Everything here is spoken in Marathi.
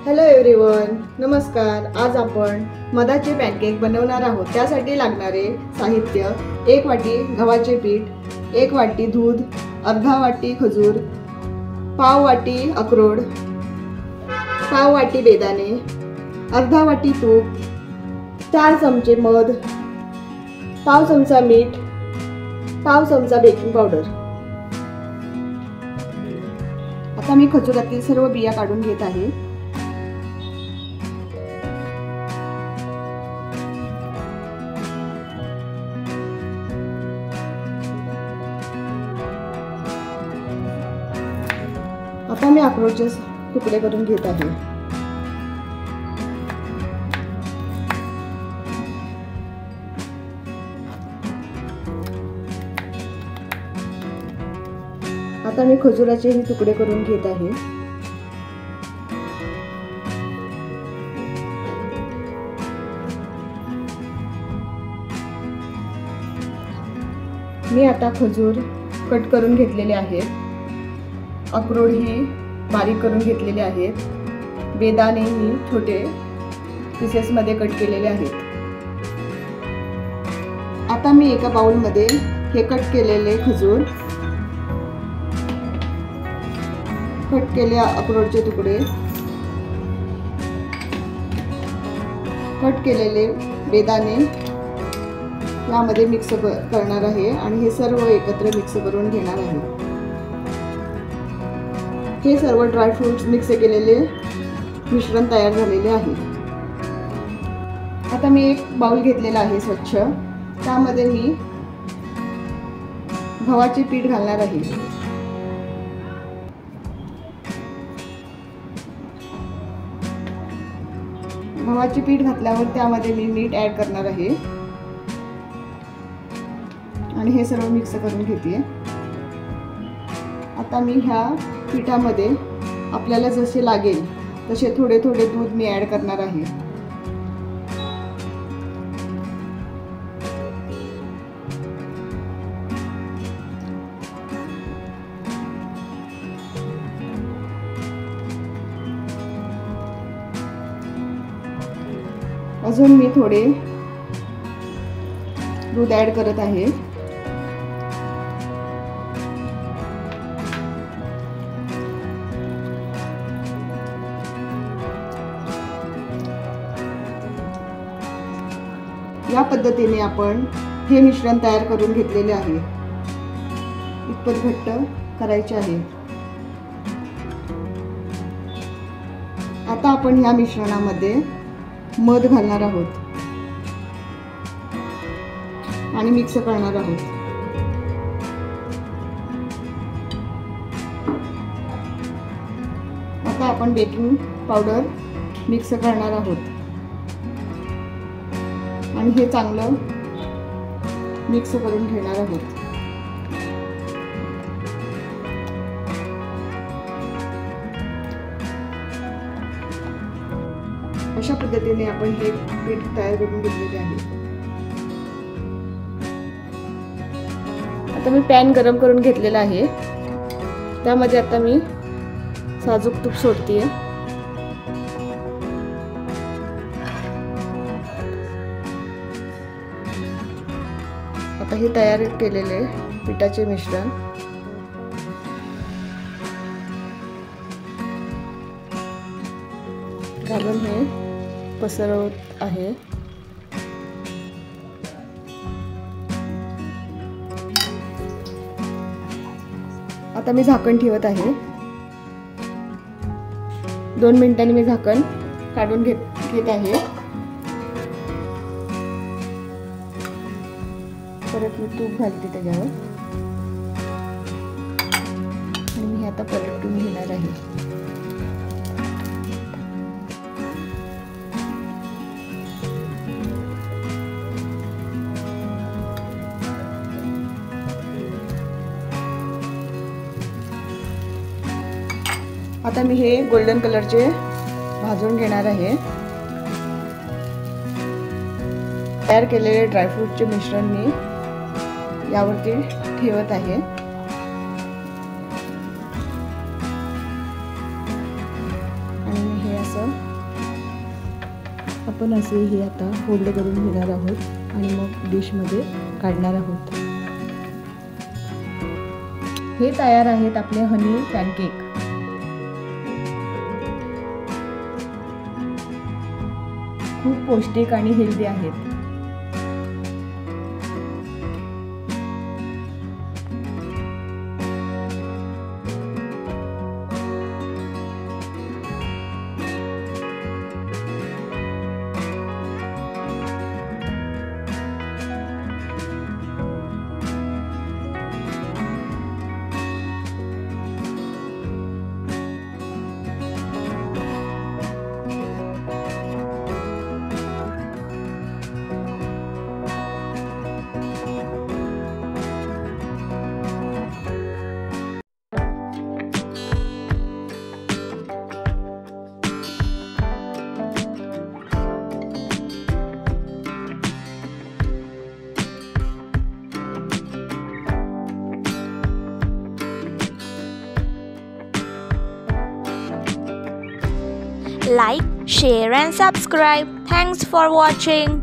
हॅलो एव्हरीवन, नमस्कार। आज आपण मधाचे पॅनकेक बनवणार आहोत। त्यासाठी लागणारे साहित्य: 1 वाटी गव्हाचे पीठ, 1 वाटी दूध, अर्धा वाटी खजूर, पाव वाटी अक्रोड, पाव वाटी बेदाणे, अर्धा वाटी तूप, 4 चमचे मध, पाव चमचा मीठ, पाव चमचा बेकिंग पावडर। आता मी खजुरातील सर्व बिया काढून घेत आहे। आता मी अक्रोडचे तुकडे करून घेत आहे। आता मी खजुराचे तुकडे करून घेत आहे। मी आता खजूर कट करून घेतलेले आहेत। अक्रोड ही बारीक करून घेतलेले आहेत। बेदाणे ही छोटे पीसेस मध्ये कट केलेले आहेत। आता मी एका बाउल मध्ये हे कट केलेले खजूर, कट केले अक्रोडचे तुकडे, कट केलेले बेदाणे यामध्ये मिक्स करणार आहे आणि हे सर्व एकत्र मिक्स करून घेणार आहे। हे सर्व ड्रायफ्रूट्स मिक्स केलेले मिश्रण तयार झालेले आहे। आता मी एक बाउल घेतलेला आहे स्वच्छ, त्यामध्ये मी गव्हाचे पीठ घालणार आहे। गव्हाचे पीठ घातल्यावर त्यामध्ये मी मीठ ॲड करणार आहे आणि हे सर्व मिक्स करून घेते। आता मी ह्या पिठामध्ये आपल्याला जसे लागेल तसे थोडे थोडे दूध मी ॲड करणार आहे। अजून मी थोडे दूध ॲड करत आहे। या पद्धतीने आपण हे मिश्रण तयार करून घेतलेले आहे। इतपत घट्ट करायचे आहे। आता आपण ह्या मिश्रणामध्ये मध घालणार आहोत आणि मिक्स करणार आहोत। आता आपण बेकिंग पावडर मिक्स करणार आहोत आणि हे चांगलं मिक्स करून घेणार आहोत। अशा पद्धतीने आपण हे पीठ तयार करून घेतलेले आहे। आता मी पॅन गरम करून घेतलेला आहे, त्यामध्ये आता मी साजूक तूप सोडते। आता हे तयार केलेले पिठाचे मिश्रण घालून हे पसरवत आहे। आता मी झाकण ठेवत आहे। 2 मिनिटांनी मी झाकण काढून घेत आहे। परत मी तूप घालते त्याच्यावर आणि मी आता पलटून घेणार आहे। आता मी हे गोल्डन कलरचे भाजून घेणार आहे। तयार केलेले ड्रायफ्रूटचे मिश्रण मी यावरती ठेवत आहे। आणि हे असं छान असे हे आता फोल्ड करून घेणार आहोत आणि मग डिशमध्ये काढणार आहोत। हे तयार आहेत आपले हनी पॅनकेक। खूप पौष्टिक आणि हेल्दी आहेत। Like, share and subscribe. Thanks for watching.